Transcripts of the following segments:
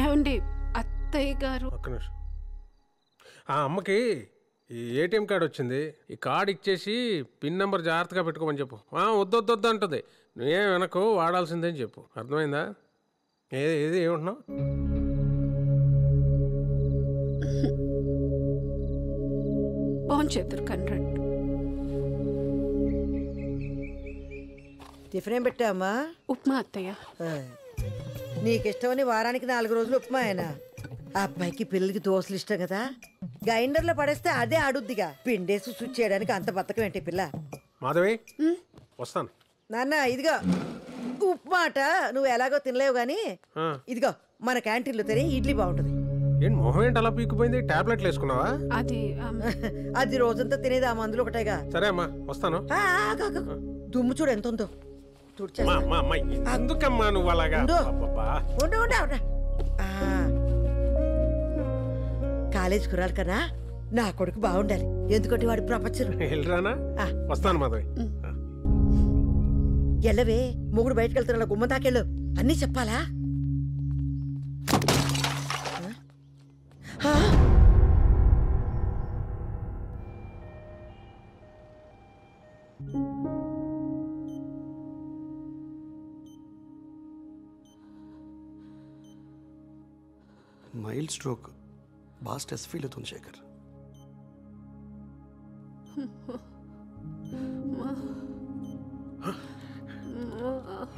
ఏమండి అత్తయ్య గారు ఒక్క నిమిషం. ఆ అమ్మకి ఈ ఏటీఎం కార్డు వచ్చింది. ఈ కార్డు ఇచ్చేసి పిన్ నెంబర్ జాగ్రత్తగా పెట్టుకోమని చెప్పు. వద్దొద్దు అంటుంది. నువ్వేం వెనకు వాడాల్సిందని చెప్పు. అర్థమైందా? ఏది ఏమంటున్నావు? ఫోన్ చేద్దరు కన్రెడ్. టిఫిన్ ఏం పెట్టావమ్మా? ఉప్మా అత్తయ్య. నీకిష్టమని వారానికి 4 రోజులు ఉప్మా అయినా ఆ అబ్బాయికి పిల్లలకి దోశలు ఇష్టం కదా, గ్రైండర్లో పడేస్తే అదే ఆడుద్దిగా. పిండేసి స్విచ్ చేయడానికి అంత బతకం ఏంటి పిల్ల? మాధవి వస్తాను. నాన్న ఇదిగో ఉప్మా అట, నువ్వు ఎలాగో తినలేవు గాని ఇదిగో మన క్యాంటీన్లో తినే ఇడ్లీ బాగుంటుంది. ఏంటి మొహం ఏంటి అలా పీక్కుపోయింది? టాబ్లెట్లు వేసుకున్నావా? అది రోజంతా తినేది ఆ మందులు ఒకటేగా. సరే అమ్మా వస్తాను. దుమ్ము చూడు ఎంత ఉందో. ఎందుకమ్మా నువ్వు అలాగా? కాలేజ్ కురాలి కదా, నా కొడుకు బాగుండాలి. ఎందుకంటే వాడు ప్రపంచం. వెళ్ళరానా? వస్తాను మాధవి. ఎల్లవే మొగుడు బయటకు వెళ్తున్నా గుమ్మ తాకెళ్ళు. అన్నీ చెప్పాలా? మైల్డ్ స్ట్రోక్, బాగా స్ట్రెస్ ఫీల్ అవుతుంది శేఖర్.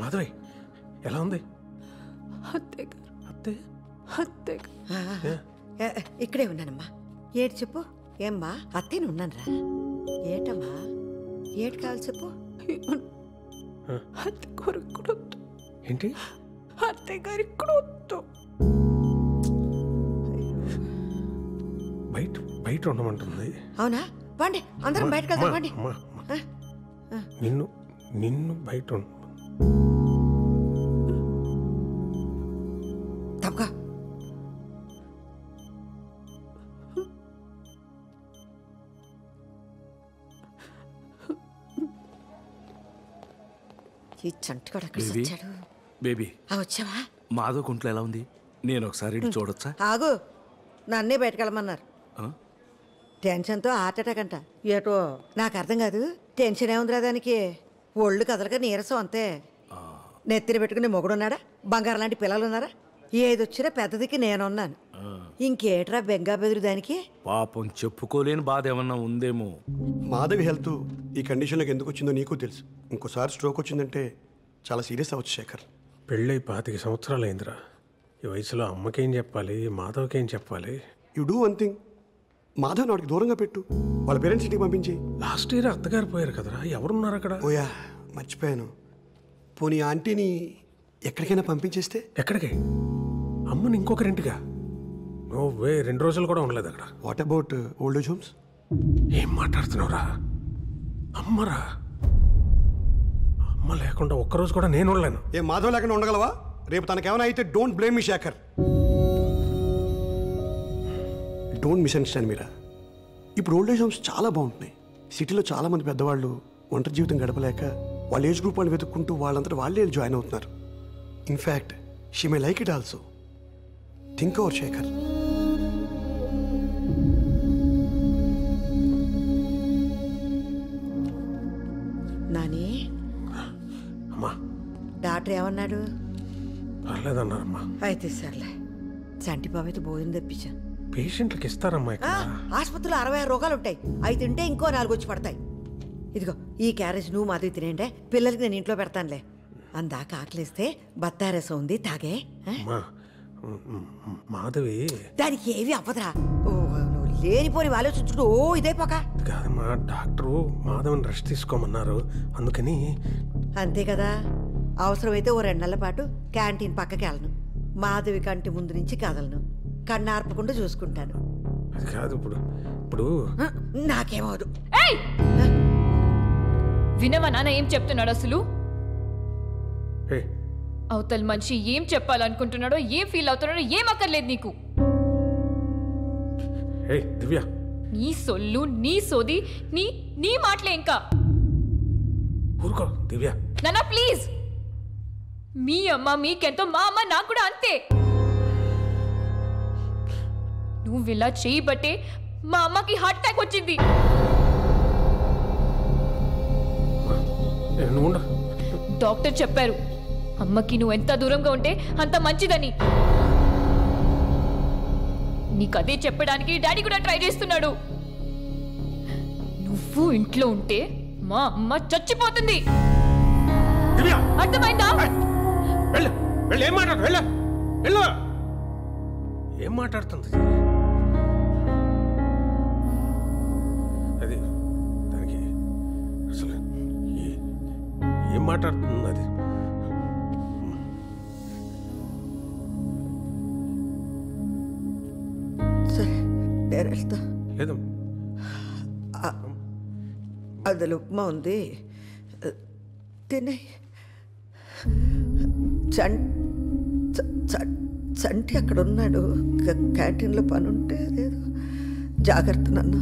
మాధవి ఎలా ఉంది? ఇక్కడే ఉన్నానమ్మా. ఏటి చెప్పు. ఏమ్మా అత్తేనే ఉన్నాను రా. ఏటమ్మా ఏటి కావాలి చెప్పు. ఏంటి? అత్తయ్య గారు ఇక్కడ వద్దు. బయట ఉండమంటుంది. అవునా? పండి అందరం బయటకు వెళ్దాం. పండి. నిన్ను బయట తప్పగా ఈ చంటగాడు అక్కడ వచ్చాడు. బేబీ వచ్చావా? మాధవ్ కుంట్లో ఎలా ఉంది? నేను ఒకసారి చూడొచ్చా? ఆగు, నన్నే బయటకెళ్ళమన్నారు. టెన్షన్తో హార్ట్ అటాక్ అంట. ఏటో నాకు అర్థం కాదు. టెన్షన్ ఏముందిరా దానికి? ఒళ్ళు కదలక నీరసం అంతే. నెత్తిన పెట్టుకుని మొగుడున్నాడా? బంగారం లాంటి పిల్లలు ఉన్నారా? ఏదొచ్చినా పెద్దదికి నేనున్నాను. ఇంకేట్రా బెంగా బెదురు దానికి? పాపం చెప్పుకోలేని బాధ ఏమన్నా ఉందేమో. మాధవి హెల్త్ ఈ కండిషన్లోకి ఎందుకు వచ్చిందో నీకు తెలుసు. ఇంకోసారి స్ట్రోక్ వచ్చిందంటే చాలా సీరియస్ అవ్వచ్చు శేఖర్. పెళ్ళై 25 సంవత్సరాలు అయిందిరా. ఈ వయసులో అమ్మకేం చెప్పాలి, మాధవ్కేం చెప్పాలి? You do one thing, Madhav నాడికి దూరంగా పెట్టు. వాళ్ళ పేరెంట్స్ ఇంటికి పంపించి. లాస్ట్ ఇయర్ అత్తగారు పోయారు కదరా, ఎవరున్నారు అక్కడ? ఓయా మర్చిపోయాను. పోనీ ఆంటీని ఎక్కడికైనా పంపించేస్తే? ఎక్కడికి? అమ్మని ఇంకొకరింటిగా? నువ్వే 2 రోజులు కూడా ఉండలేదు అక్కడ. What about old age homes? ఏం మాట్లాడుతున్నావురా? అమ్మరా, అమ్మ లేకుండా ఒక్కరోజు కూడా నేను ఉండలేను. ఏ మాధవ్ లేకుండా ఉండగలవా? రేపు తనకేమైనా అయితే don't blame me Shekhar. Don't misunderstand Meera. ఇప్పుడు ఓల్డ్ ఏజ్ హోమ్స్ చాలా బాగుంటున్నాయి. సిటీలో చాలామంది పెద్దవాళ్ళు ఒంటరి జీవితం గడపలేక వాళ్ళ ఏజ్ గ్రూప్ వాళ్ళు వెతుక్కుంటూ వాళ్ళంతా వాళ్ళే జాయిన్ అవుతున్నారు. In fact she may like it also. Think over Shekhar. Nani, అమ్మా డాక్టర్ ఏమన్నాడు? పర్లేదన్నారమ్మా. అయితే సర్లే, చంటి బాబు అయితే భోజనం తెప్పించాను. పేషెంట్లకు ఇస్తారమ్మా. ఆసుపత్రిలో 66 రోగాలు ఉంటాయి. అవి తింటే ఇంకో 4 వచ్చి పడతాయి. ఇదిగో ఈ క్యారేజ్ నువ్వు మాధవి తినేంటే, పిల్లలకి నేను ఇంట్లో పెడతానులే. అందాక ఆకలిస్తే బత్తారసం ఉంది, తాగే. మాధవి దానికి ఏవి అవ్వదురా. నువ్వు లేనిపోని ఆలోచించుడు ఇదైపోక కాదమ్మా. డాక్టరు మాధవని రెస్ట్ తీసుకోమన్నారు, అందుకని. అంతే కదా. అవసరమైతే ఓ 2 నెలల పాటు క్యాంటీన్ పక్కకి వెళ్ళను. మాధవి కంటి ముందు నుంచి కదలను. కన్నార్పకుండా చూసుకుంటాను. అది కాదు. ఇప్పుడు నాకేమవదు. వినవా నాన్న ఏం చెప్తున్నాడు అసలు? అవతల మనిషి ఏం చెప్పాలనుకుంటున్నాడో, ఏం ఫీల్ అవుతున్నాడో ఏం అక్కర్లేదు నీకు. దివ్య, నీ సొల్లు, నీ సోది, నీ మాటలే ఇంకా. ఊరుకో దివ్య. నాన్న, ప్లీజ్. మీ అమ్మ మీకెంతో, మా అమ్మ నాకు కూడా అంతే. నువ్వు ఇలా చేయబట్టే మా అమ్మకి హార్ట్ అటాక్ వచ్చింది. డాక్టర్ చెప్పారు అమ్మకి నువ్వు ఎంత దూరంగా ఉంటే అంత మంచిదని. నీకు అదే చెప్పడానికి డాడీ కూడా ట్రై చేస్తున్నాడు. నువ్వు ఇంట్లో ఉంటే మా అమ్మ చచ్చిపోతుంది. అర్థమైందా? ఏం మాట్లాడుతుంది అది? దానికి అసలు ఏం మాట్లాడుతుంది అది? సరే నేను వెళ్తా. లేదు, అందులో ఉప్మా ఉంది, తినే. చంటి అక్కడ ఉన్నాడు, క్యాంటీన్లో పని ఉంటే అదేదో. జాగ్రత్త నాన్న.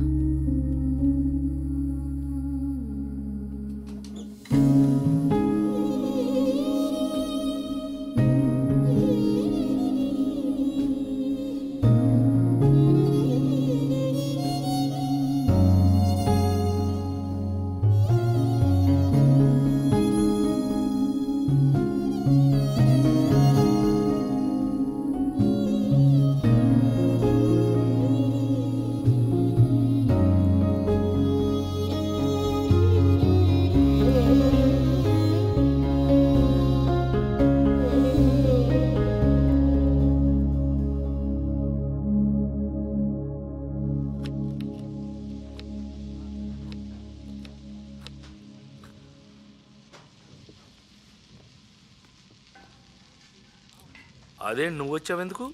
అదే నువ్వు వచ్చావెందుకు?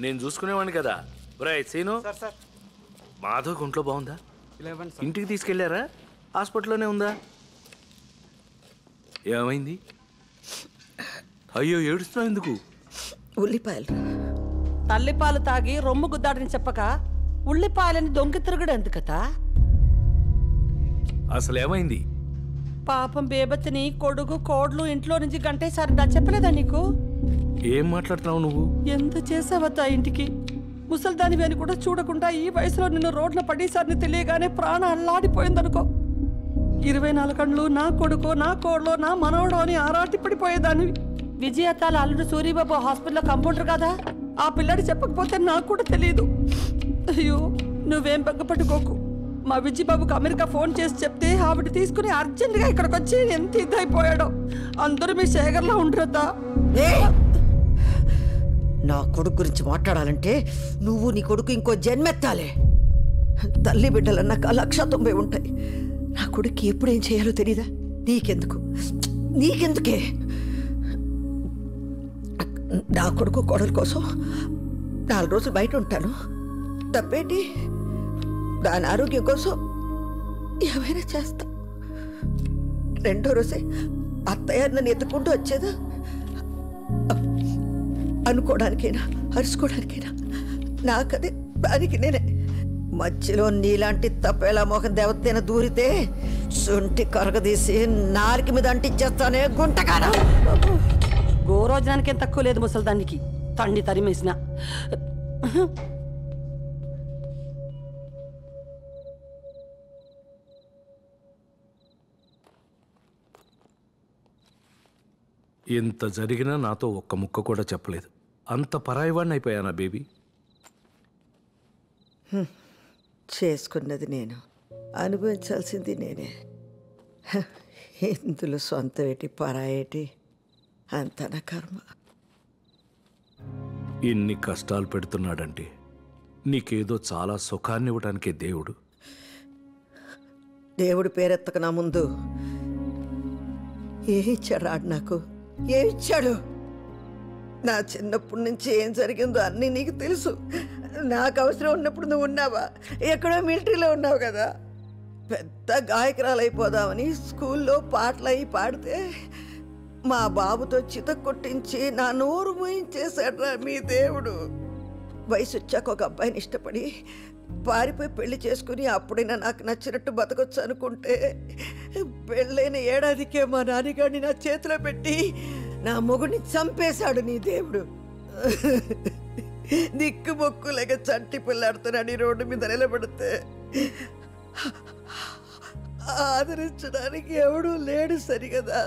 నేను చూసుకునేవాడిని కదా. రైట్ సీను, మాధవ్ ఒంట్లో బాగుందా? ఇంటికి తీసుకెళ్లారా? హాస్పిటల్లోనే ఉందా? ఏమైంది? అయ్యో ఏడుస్తున్నావు ఎందుకు? ఉల్లిపాయలు. తల్లిపాలు తాగి రొమ్ము గుద్దాడని చెప్పక ఉల్లిపాయలని దొంగ తిరుగుడు ఎందుకతా? అసలు ఏమైంది? పాపం బేబతిని కొడుకు కోడ్లు ఇంట్లో నుంచి గంటేసారి నా చెప్పలేదా నీకు? ఏం మాట్లాడుతున్నావు నువ్వు? ఎంత చేసావత్తా ఇంటికి? ముసల్దానివి అని కూడా చూడకుండా ఈ వయసులో నిన్ను రోడ్ల పడేసారిని తెలియగానే ప్రాణం అల్లాడిపోయిందనుకో. 24 గంటలు నా కొడుకు, నా కోడ్లో, నా మనవడు అని ఆరాటిపడిపోయేదానివి. విజయతాల అల్లుడు సూరిబాబు హాస్పిటల్లో కంపౌండర్ కదా, ఆ పిల్లాడి చెప్పకపోతే నాకు కూడా తెలియదు. అయ్యో నువ్వేం బెగ్గపట్టుకోకు. మా విజయబాబుకు అమెరికా ఫోన్ చేసి చెప్తే ఆవిడ తీసుకుని అర్జెంటుగా ఇక్కడికి వచ్చి ఎంత ఇదైపోయాడో. అందరూ మీ శేఖర్లో ఉండరద్దా? నా కొడుకు గురించి మాట్లాడాలంటే నువ్వు నీ కొడుకు ఇంకో జన్మెత్తాలే. తల్లి బిడ్డలన్నాక 190 ఉంటాయి. నా కొడుక్కి ఎప్పుడేం చేయాలో తెలీదా? నీకెందుకే? నా కొడుకు కోడల కోసం 4 రోజులు బయట ఉంటాను, తప్పేంటి? దాని ఆరోగ్యం కోసం ఏమైనా చేస్తా. 2వ రోజే అత్తయ్య నన్ను ఎత్తుకుంటూ వచ్చేదా? అనుకోవడానికైనా అరుచుకోవడానికైనా నాకదే, దానికి నేనే. మధ్యలో నీలాంటి తప్పేలా మోహన్ దేవతైన దూరితే శుంఠి కరగదీసి నారికి మీద అంటించేస్తానే గుంటకారా. గోరోజనానికేం తక్కువ లేదు ముసల్దానికి, తండ్రి తరిమేసిన. ఎంత జరిగినా నాతో ఒక్క ముక్క కూడా చెప్పలేదు. అంత పరాయివాడిని అయిపోయానా బేబీ? చేసుకున్నది నేను, అనుభవించాల్సింది నేనే. ఇందులో సొంత ఏటి పరాయేటి అంత నా కర్మ. ఇన్ని కష్టాలు పెడుతున్నాడంటే నీకేదో చాలా సుఖాన్ని ఇవ్వడానికే దేవుడు. దేవుడు పేరెత్తక నా ముందు ఏమిచ్చాడు ఆడు? నాకు ఏమిచ్చాడు? నా చిన్నప్పటి నుంచి ఏం జరిగిందో అన్నీ నీకు తెలుసు. నాకు అవసరం ఉన్నప్పుడు నువ్వు ఉన్నావా? ఎక్కడో మిలిటరీలో ఉన్నావు కదా. పెద్ద గాయకురాలు అయిపోదామని స్కూల్లో పాటలు అయి పాడితే మా బాబుతో చిత కొట్టించి నా నోరు మూయించేశాడ్రా మీ దేవుడు. వయసు వచ్చాక ఒక అబ్బాయిని ఇష్టపడి పారిపోయి పెళ్లి చేసుకుని అప్పుడైనా నాకు నచ్చినట్టు బతకొచ్చు అనుకుంటే పెళ్ళైన ఏడాదికే మా నాన్నగాడిని నా చేతిలో పెట్టి నా మొగుడిని చంపేశాడు నీ దేవుడు. దిక్కు మొక్కు లేక చంటి పిల్లాడుతున్నాడు రోడ్డు మీద నిలబడితే ఆదరించడానికి ఎవడూ లేడు సరిగదా.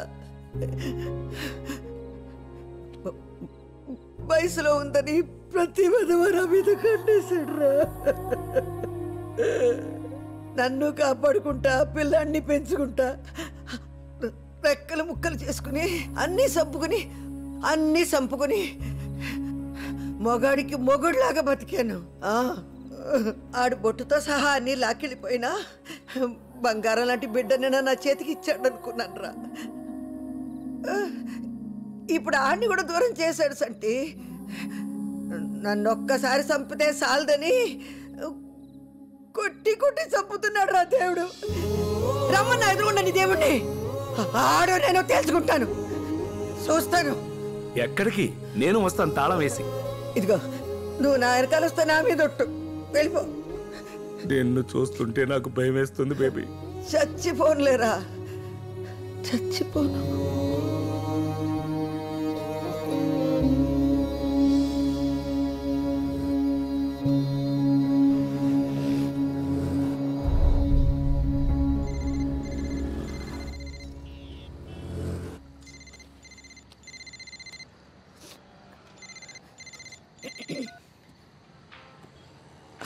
వయసులో ఉందని ప్రతి విధవరా మీద కట్టేశాడురా. నన్ను కాపాడుకుంటా పిల్లాన్ని పెంచుకుంటా రెక్కలు ముక్కలు చేసుకుని అన్నీ సంపుకుని మొగాడికి మొగుడులాగా బతికాను. ఆడు బొట్టుతో సహా అన్నీ లాక్కెళ్ళిపోయినా బంగారం లాంటి బిడ్డని నా చేతికి ఇచ్చాడు అనుకున్నాను రా. ఇప్పుడు ఆడిని కూడా దూరం చేశాడు సంటి. నన్ను ఒక్కసారి చంపితే సాలదని కొట్టి చంపుతున్నాడు రా దేవుడు. రమ్మన్నా ఎదురుకుండా నీ దేవుడిని ఆడో నేను తెలుసుకుంటాను, చూస్తాను. ఎక్కడికి? నేను వస్తాను తాళం వేసి. ఇదిగో నువ్వు నా వెనకాల వస్తే నా మీద ఒట్టు, వెళ్ళిపో. నిన్ను చూస్తుంటే నాకు భయం వేస్తుంది బేబీ. చచ్చిపోనులేరా, చచ్చిపోను.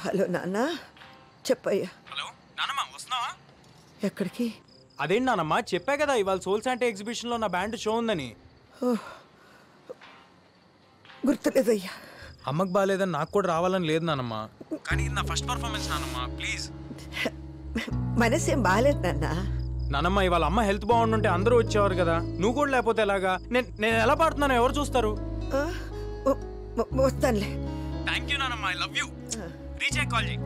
హలో నాన్న, చెప్పయ్యా. హలో నానమ్మ, వస్తున్నావా? ఎక్కడికి? అదేంటి నానమ్మ, చెప్పా కదా ఇవాళ సోల్ శాంటే ఎగ్జిబిషన్లో నా బ్యాండ్ షో ఉందని. గుర్తులేదయ్యా. అమ్మకు బాగాలేదని నాకు కూడా రావాలని లేదు నానమ్మ, కానీ ఇది నా ఫస్ట్ పర్ఫార్మెన్స్ నానమ్మ, ప్లీజ్. మనసేం బాగాలేదు నాన్న. నానమ్మ, ఇవాళ అమ్మ హెల్త్ బాగుండుంటే అందరూ వచ్చేవారు కదా, నువ్వు కూడా లేకపోతే ఎలాగా? నేను ఎలా పాడుతున్నాను ఎవరు చూస్తారు? వస్తానులే. థ్యాంక్ యూ నానమ్మ, I love you. Reach call చేయి.